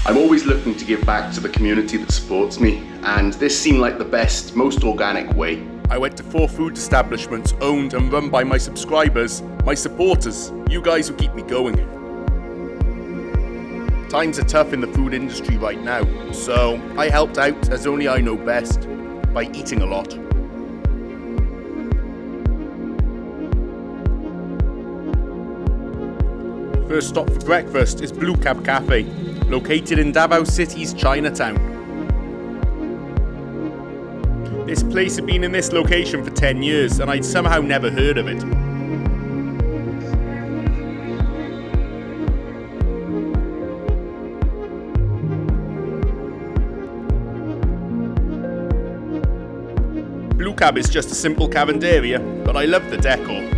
I'm always looking to give back to the community that supports me, and this seemed like the best, most organic way. I went to 4 food establishments owned and run by my subscribers, my supporters, you guys who keep me going. Times are tough in the food industry right now, so I helped out as only I know best, by eating a lot. First stop for breakfast is BlueCab Cafe, located in Davao City's Chinatown. This place had been in this location for 10 years and I'd somehow never heard of it. BlueCab is just a simple cavenderia, but I love the decor.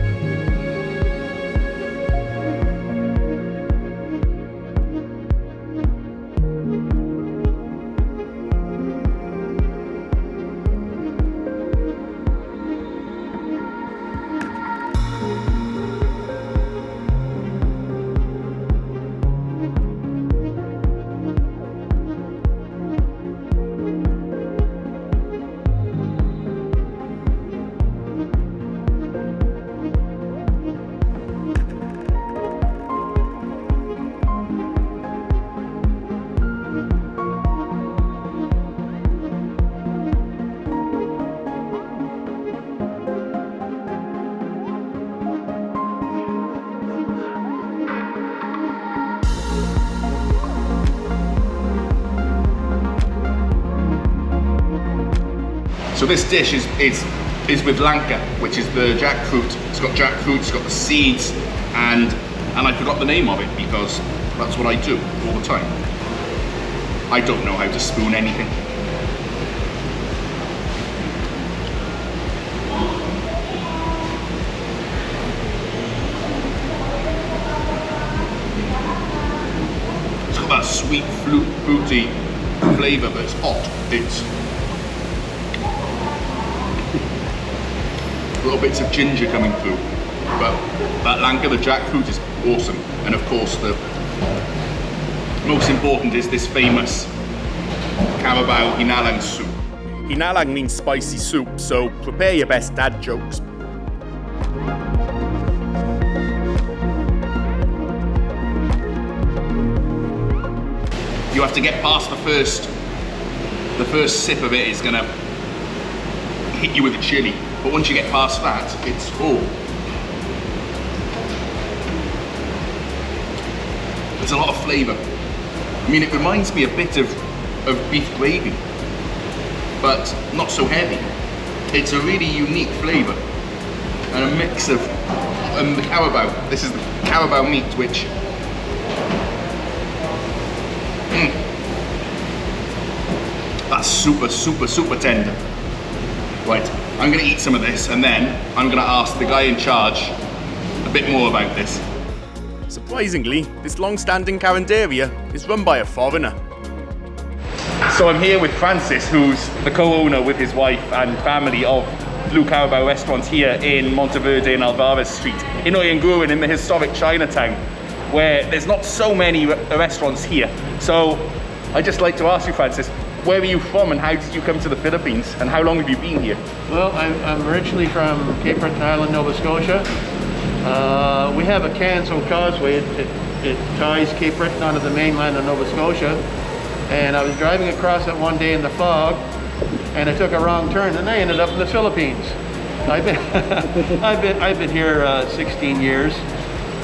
So this dish is with lanka, which is the jackfruit. It's got jackfruit, it's got the seeds, and I forgot the name of it because that's what I do all the time. I don't know how to spoon anything. It's got that sweet, fruity flavour, but it's hot. It's little bits of ginger coming through, but that lanka, the jackfruit, is awesome. And of course the most important is this famous Carabao Hinalang soup. Hinalang means spicy soup, so prepare your best dad jokes. You have to get past the first sip of it is gonna hit you with the chili. But once you get past that, it's there's a lot of flavour. I mean, it reminds me a bit of beef gravy, but not so heavy. It's a really unique flavour and a mix of the carabao. This is the carabao meat, which that's super tender. Right. I'm going to eat some of this and then I'm going to ask the guy in charge a bit more about this. Surprisingly, this long-standing cavenderia is run by a foreigner. So I'm here with Francis, who's the co-owner with his wife and family of Blue Carabao restaurants here in Monteverde and Alvarez Street, in Uyanguren, in the historic Chinatown, where there's not so many restaurants here. So I'd just like to ask you, Francis, where are you from and how did you come to the Philippines and how long have you been here? Well, I'm originally from Cape Breton Island, Nova Scotia. We have a Canso Causeway. It ties Cape Breton onto the mainland of Nova Scotia. And I was driving across it one day in the fog and I took a wrong turn and I ended up in the Philippines. I've been here 16 years.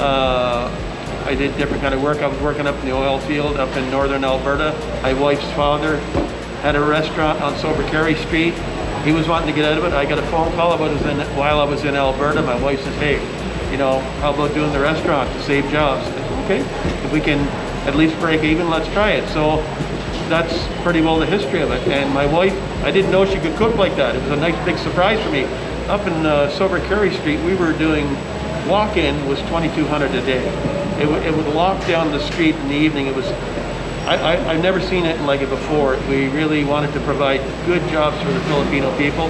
I did different kind of work. I was working up in the oil field up in northern Alberta. My wife's father had a restaurant on Sobercarry Street. He was wanting to get out of it. I got a phone call while I was in Alberta. My wife says, hey, you know, how about doing the restaurant to save jobs? I said, okay, if we can at least break even, let's try it. So that's pretty well the history of it. And my wife, I didn't know she could cook like that. It was a nice big surprise for me. Up in Sobercarry Street, we were doing walk-in was $2,200 a day. It would lock down the street in the evening. It was, I've never seen it like it before. We really wanted to provide good jobs for the Filipino people.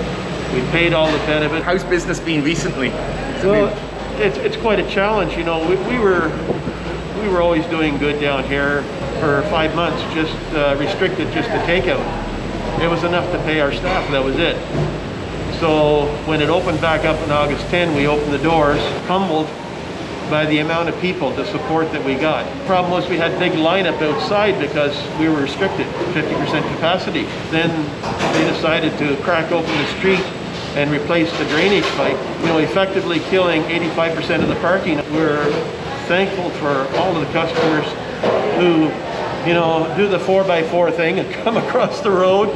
We paid all the benefits. How's business been recently? Well, it's quite a challenge. You know, we were always doing good down here. for 5 months, just restricted just to takeout. It was enough to pay our staff, that was it. So when it opened back up on August 10, we opened the doors, humbled by the amount of people, the support that we got. The problem was we had big lineup outside because we were restricted, 50% capacity. Then they decided to crack open the street and replace the drainage pipe, effectively killing 85% of the parking. We're thankful for all of the customers who, do the 4x4 thing and come across the road.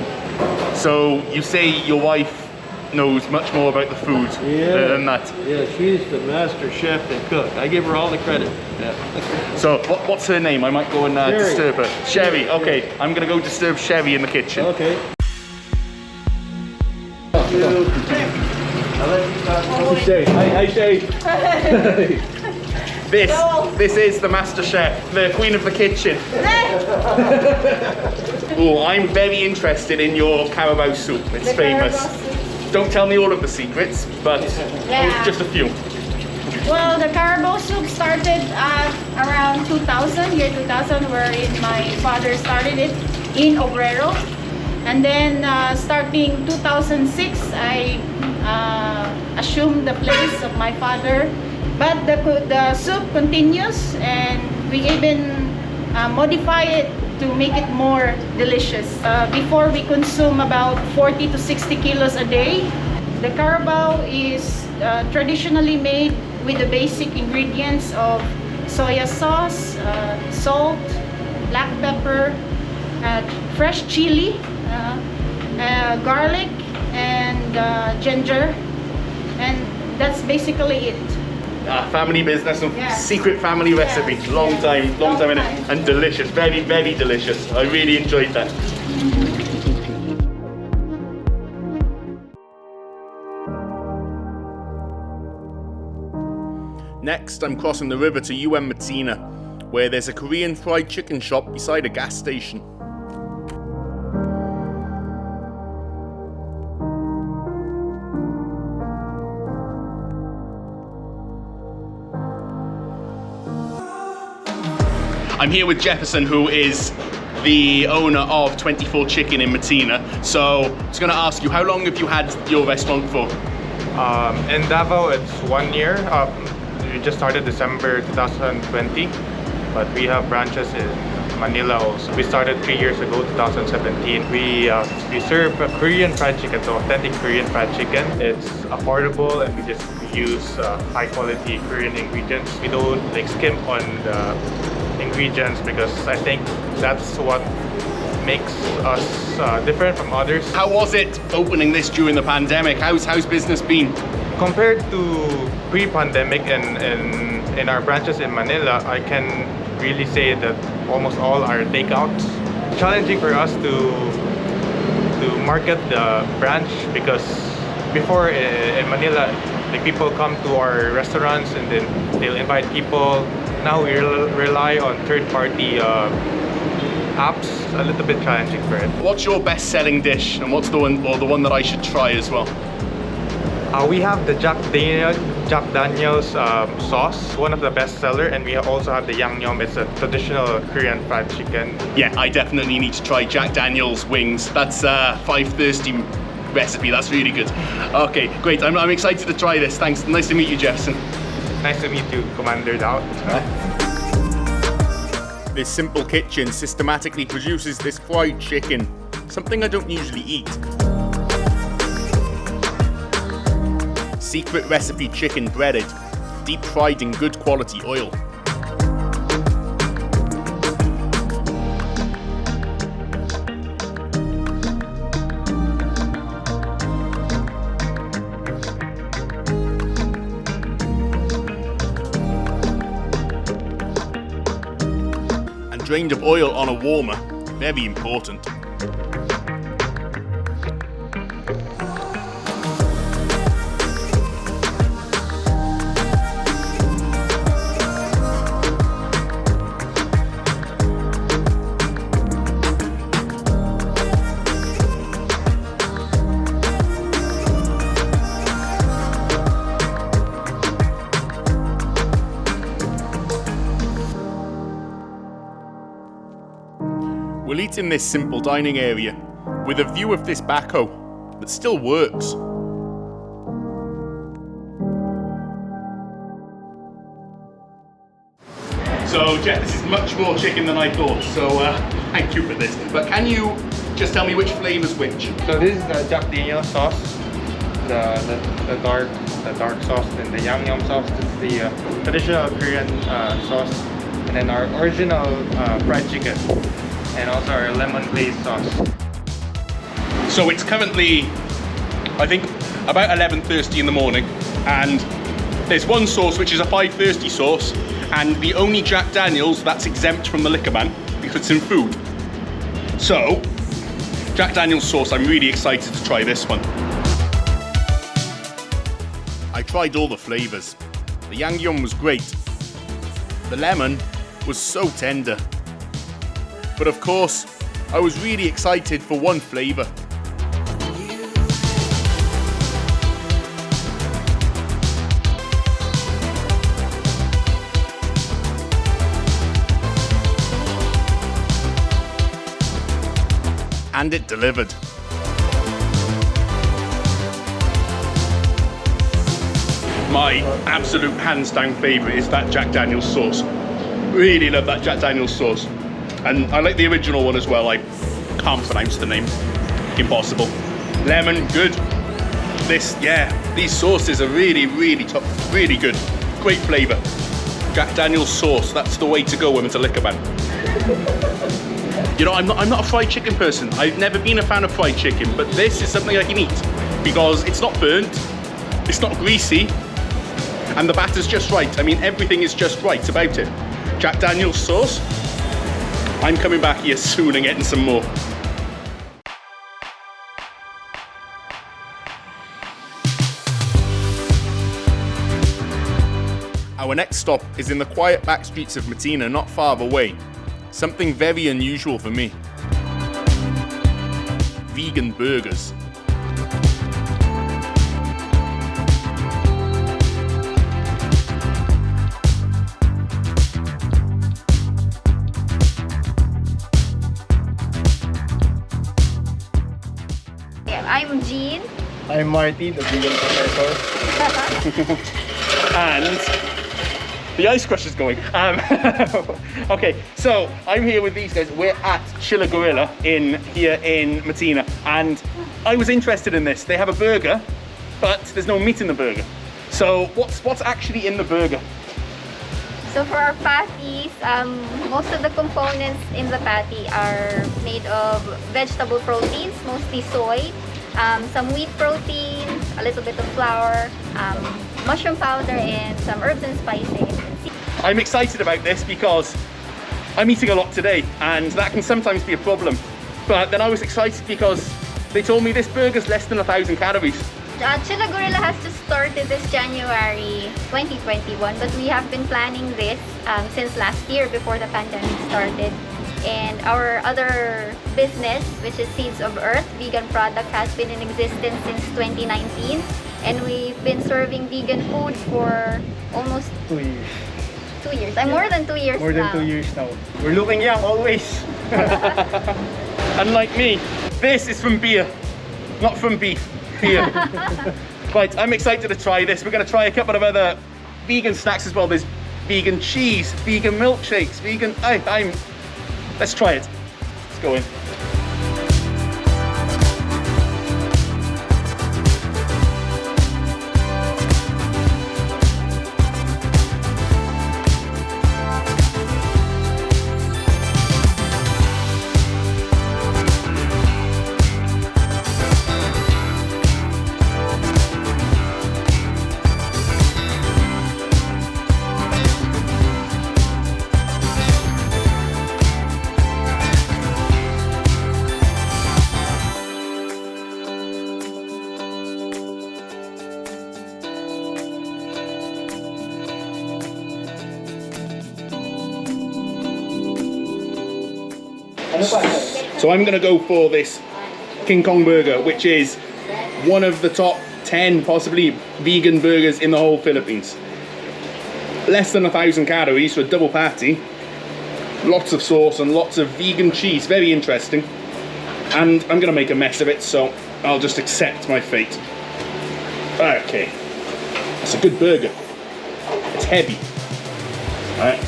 So you say your wife knows much more about the food than that. Yeah, she's the master chef and cook. I give her all the credit. Yeah. So what's her name? I might go and disturb her. Sherry. Okay, I'm gonna go disturb Sherry in the kitchen. Okay. Sherry. Hi, Sherry. This is the master chef, the queen of the kitchen. Oh, I'm very interested in your Carabao soup. It's famous. Don't tell me all of the secrets, but just a few. Well, the Carabao soup started around 2000, year 2000, wherein my father started it in Obrero. And then starting 2006, I assumed the place of my father. But the soup continues, and we even modify it to make it more delicious. Before, we consume about 40 to 60 kilos a day. The Carabao is traditionally made with the basic ingredients of soya sauce, salt, black pepper, fresh chili, garlic, and ginger, and that's basically it. Family business and secret family recipe. Long time in it, and delicious, very, very delicious. I really enjoyed that. Next, I'm crossing the river to Matina, where there's a Korean fried chicken shop beside a gas station. I'm here with Jefferson, who is the owner of 24 Chicken in Matina. So I was going to ask you, how long have you had your restaurant for? In Davao, it's 1 year. We just started December 2020, but we have branches in Manila also. We started 3 years ago, 2017. We serve Korean fried chicken, so authentic Korean fried chicken. It's affordable, and we just use high quality Korean ingredients. We don't skimp on the ingredients, because I think that's what makes us different from others. How was it opening this during the pandemic? How's business been? Compared to pre-pandemic in our branches in Manila, I can really say that almost all are takeouts. Challenging for us to market the branch, because before in Manila, people come to our restaurants and then they'll invite people. Now we rely on third-party apps. A little bit challenging for it. What's your best-selling dish, and what's the one that I should try as well? We have the Jack Daniel's sauce, one of the best seller, and we also have the Yangnyeom. It's a traditional Korean fried chicken. Yeah, I definitely need to try Jack Daniel's wings. That's 530 recipe. That's really good. Okay, great. I'm excited to try this. Thanks. Nice to meet you, Jefferson. Nice to meet you, Kumander, Daot. This simple kitchen systematically produces this fried chicken, something I don't usually eat. Secret recipe chicken breaded, deep fried in good quality oil. And drained of oil on a warmer, very important. We'll eat in this simple dining area with a view of this backhoe that still works. So Jeff, this is much more chicken than I thought, so thank you for this. But can you just tell me which flavour's which? So this is the Jack Daniel's sauce, the dark sauce, and the Yang Yum sauce. This is the traditional Korean sauce, and then our original fried chicken, and also our lemon glazed sauce. So it's currently, I think, about 11:30 in the morning, and there's one sauce which is a 5:30 sauce, and the only Jack Daniel's that's exempt from the liquor ban because it's in food. So, Jack Daniel's sauce, I'm really excited to try this one. I tried all the flavours. The Yang Yum was great. The lemon was so tender. But of course, I was really excited for one flavour. And it delivered. My absolute hands down favourite is that Jack Daniel's sauce. Really love that Jack Daniel's sauce. And I like the original one as well. I can't pronounce the name. Impossible. Lemon, good. These sauces are really top, really good. Great flavour. Jack Daniel's sauce, that's the way to go when it's a liquor ban. You know, I'm not a fried chicken person. I've never been a fan of fried chicken, but this is something I can eat because it's not burnt, it's not greasy, and the batter's just right. I mean, everything is just right about it. Jack Daniel's sauce, I'm coming back here soon and getting some more. Our next stop is in the quiet back streets of Matina, not far away. Something very unusual for me. Vegan burgers. I'm Jean. I'm Marty, the vegan professor. And the ice crusher's going. Okay, so I'm here with these guys. We're at Chilla Gorilla here in Matina, and I was interested in this. They have a burger, but there's no meat in the burger. So what's actually in the burger? So for our patties, most of the components in the patty are made of vegetable proteins, mostly soy, some wheat proteins, a little bit of flour, mushroom powder, and some herbs and spices. I'm excited about this because I'm eating a lot today, and that can sometimes be a problem. But then I was excited because they told me this burger's less than 1,000 calories. Chilla Gorilla has just started this January 2021, but we have been planning this since last year before the pandemic started. And our other business, which is Seeds of Earth vegan product, has been in existence since 2019, and we've been serving vegan food for almost 2 years. 2 years. More than 2 years More than now. 2 years now. We're looking young always. Unlike me, this is from beer, not from beef. Beer. Right, I'm excited to try this. We're going to try a couple of other vegan snacks as well. There's vegan cheese, vegan milkshakes, vegan... Let's try it. Let's go in. So I'm going to go for this King Kong burger, which is one of the top 10 possibly vegan burgers in the whole Philippines. Less than 1,000 calories for a double patty. Lots of sauce and lots of vegan cheese. Very interesting. And I'm going to make a mess of it, so I'll just accept my fate. Okay. It's a good burger. It's heavy. Alright.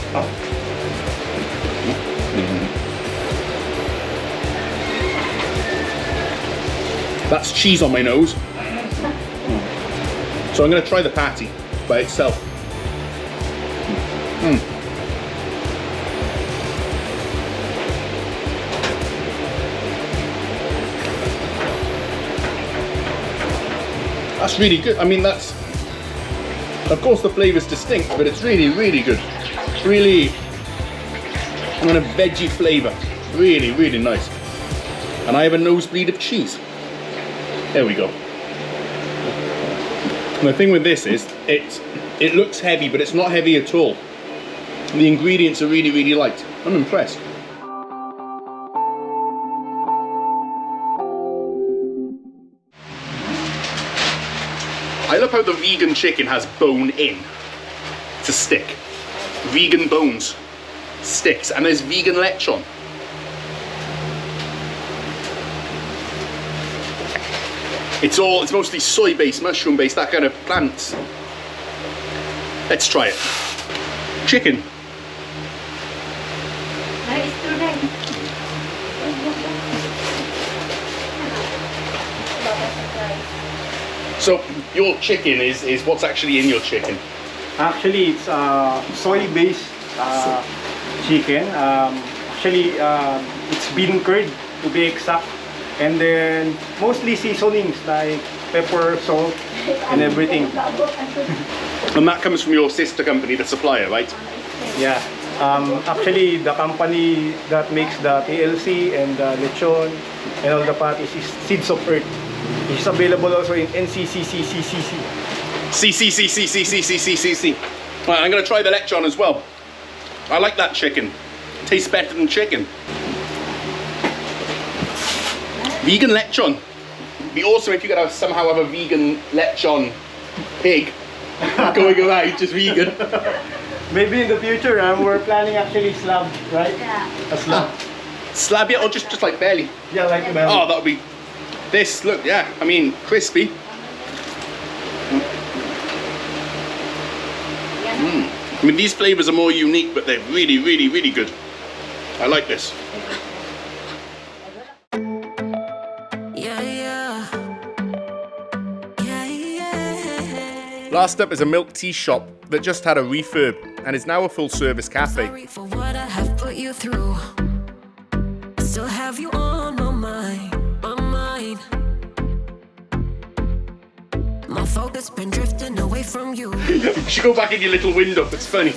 That's cheese on my nose. So I'm going to try the patty by itself. That's really good. I mean, that's, of course the flavour's distinct, but it's really, really good. Really, kind of veggie flavour. Really, really nice. And I have a nosebleed of cheese. There we go. And the thing with this is, it looks heavy, but it's not heavy at all. The ingredients are really, really light. I'm impressed. I love how the vegan chicken has bone in to stick. Vegan bones, sticks, and there's vegan lechon. It's mostly soy-based, mushroom-based, that kind of plants. Let's try it. Chicken. So your chicken is what's actually in your chicken? Actually, it's soy-based chicken. It's bean curd to be exact. And then mostly seasonings like pepper, salt, and everything. And that comes from your sister company, the supplier, right? Yeah. Actually, the company that makes the TLC and the lechon and all the patties is Seeds of Earth. It's available also in NCCCCCC. CCCCCCCCC. Right, I'm gonna try the lechon as well. I like that chicken. Tastes better than chicken. Vegan lechon. It'd be awesome if you could somehow have a vegan lechon pig going around, just vegan. Maybe in the future, we're planning actually slab, right? Yeah. A slab. Slab it or just like belly? Yeah, like a belly. Oh, that would be. This, look, yeah, I mean, crispy. I mean, these flavors are more unique, but they're really, really, really good. I like this. Last up is a milk tea shop that just had a refurb and is now a full-service cafe. Sorry for what I have put you through. Still have you on my mind, my mind. My focus been drifting away from you. You should go back in your little window, it's funny.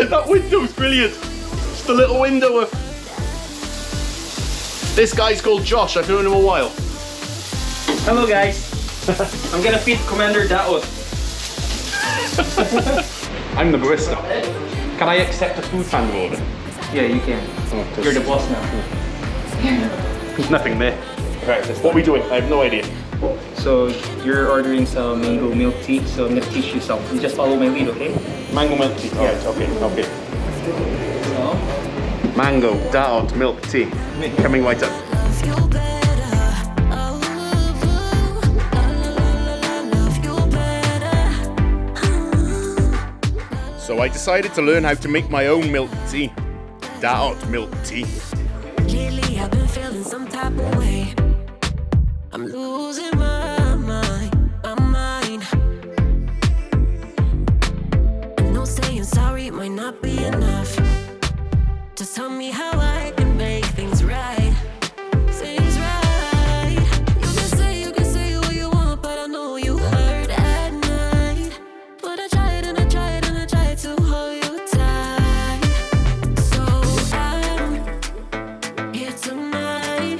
That window's brilliant. Just a little window. This guy's called Josh, I've known him a while. Hello guys, I'm gonna feed Kumander Daot. I'm the barista. Can I accept a food panda order? Yeah, you can. Oh, You're the boss now. There's nothing there. Right, what are we doing? I have no idea. So you're ordering some mango milk tea, so I'm gonna teach you some. You just follow my lead, okay? Mango milk tea. Yeah. Right, okay. So, Mango, Daot, milk tea. Coming right up. Love you better. Oh, love you better. So I decided to learn how to make my own milk tea. Daot milk tea. Lately I've been feeling some type of way. I'm losing my mind, my mind. I know saying sorry might not be enough. Just tell me how I can make things right. Things right. You can say what you want, but I know you hurt at night. But I tried and I tried and I tried to hold you tight. So I'm here tonight,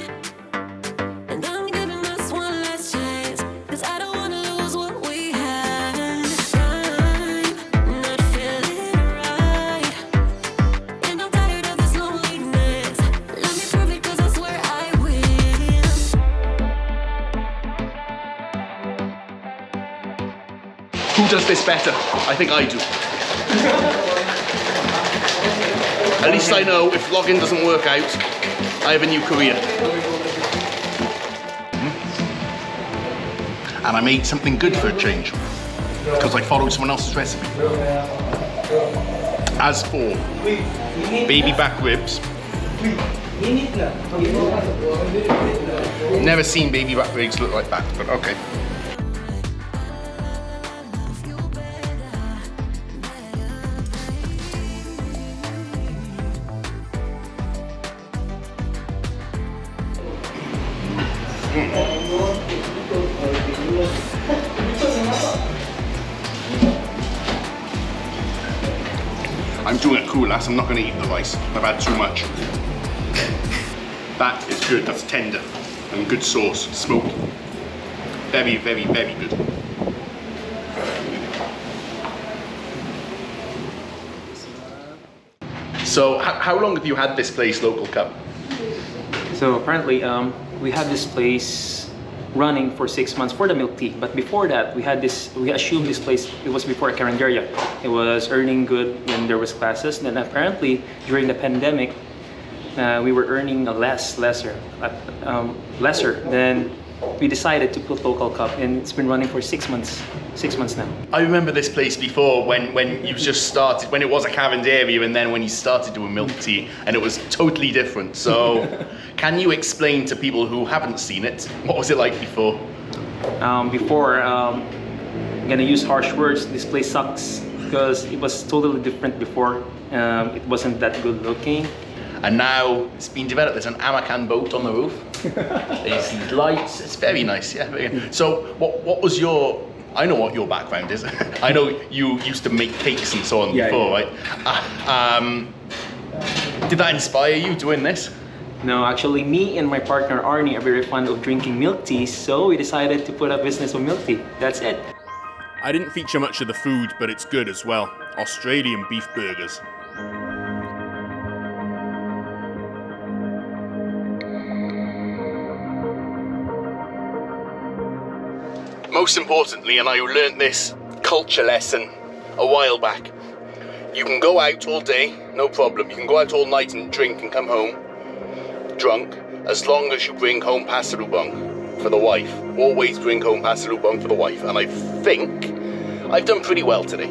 and I'm giving us one last chance, 'cause I don't wanna lose what we had. I'm not feeling right, and I'm tired of this loneliness. does this better? I think I do. At least I know if login doesn't work out, I have a new career. And I made something good for a change, because I followed someone else's recipe. As for baby back ribs, never seen baby back ribs look like that, but okay. I'm doing it cool, lass. I'm not going to eat the rice. I've had too much. That is good. That's tender and good sauce, smoky. Very, very, very good. So, how long have you had this place, Lokal Cup? So apparently, we had this place running for 6 months for the milk tea. But before that, we assumed this place, it was before a carinderia. It was earning good when there was classes. Then apparently, during the pandemic, we were earning lesser. Then we decided to put Lokal Cup, and it's been running for 6 months. 6 months now. I remember this place before when you just started, when it was a carinderia, and then when you started doing milk tea, and it was totally different. So, can you explain to people who haven't seen it, what was it like before? I'm gonna use harsh words. This place sucks because it was totally different before. It wasn't that good looking. And now it's been developed. There's an Amakan boat on the roof. There's these lights. It's very nice, yeah. Very good. So, what was your? I know what your background is. I know you used to make cakes and so on before, right? Did that inspire you doing this? No, actually, me and my partner Arnie are very fond of drinking milk tea, so we decided to put a business of milk tea. That's it. I didn't feature much of the food, but it's good as well. Australian beef burgers. Most importantly, and I learnt this culture lesson a while back, you can go out all day, no problem. You can go out all night and drink and come home drunk, as long as you bring home pasalubong for the wife. Always bring home pasalubong for the wife. And I think I've done pretty well today.